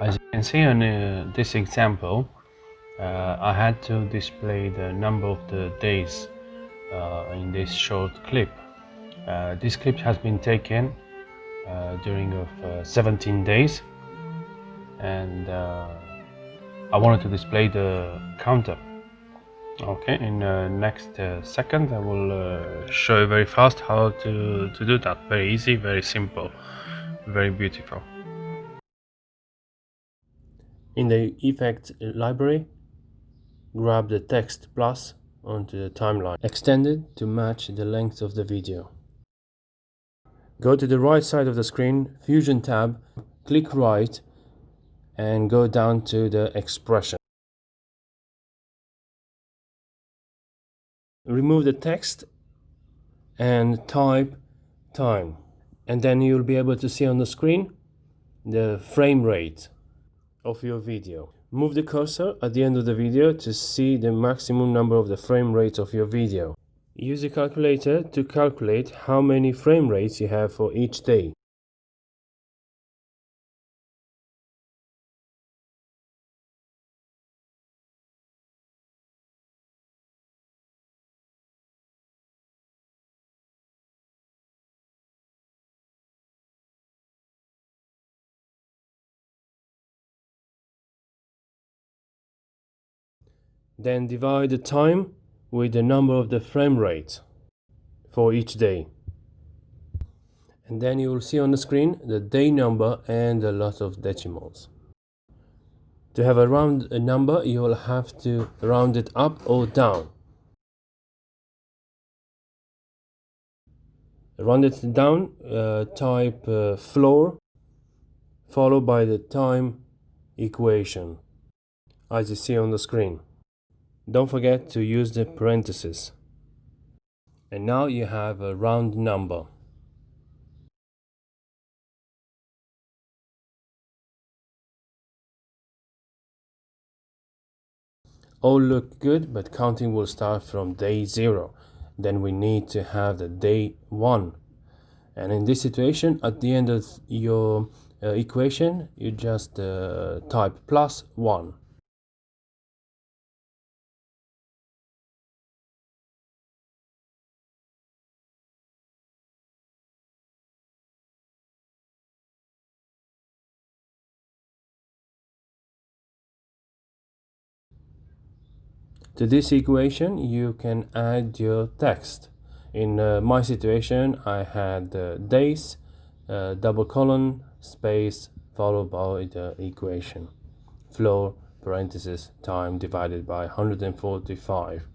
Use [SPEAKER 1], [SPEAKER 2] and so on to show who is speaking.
[SPEAKER 1] As you can see on this example, I had to display the number of the days in this short clip. This clip has been taken during 17 days, and I wanted to display the counter. Okay, in the next second I will show you very fast how to do that. Very easy, very simple, very beautiful. In the effect library, grab the text plus onto the timeline, extend it to match the length of the video. Go to the right side of the screen, Fusion tab, click right, and go down to the expression. Remove the text and type time, and then you'll be able to see on the screen the frame rate of your video. Move the cursor at the end of the video to see the maximum number of the frame rates of your video. Use a calculator to calculate how many frame rates you have for each day. Then divide the time with the number of the frame rate for each day. And then you will see on the screen the day number and a lot of decimals. To have a round number, you will have to round it up or down. Round it down, type floor followed by the time equation, as you see on the screen. Don't forget to use the parentheses. And now you have a round number. All look good, but counting will start from day 0. Then we need to have the day 1. And in this situation, at the end of your equation, you just type +1. To this equation, you can add your text. In my situation, I had days, double colon, space, followed by the equation. Floor, parenthesis, time divided by 145.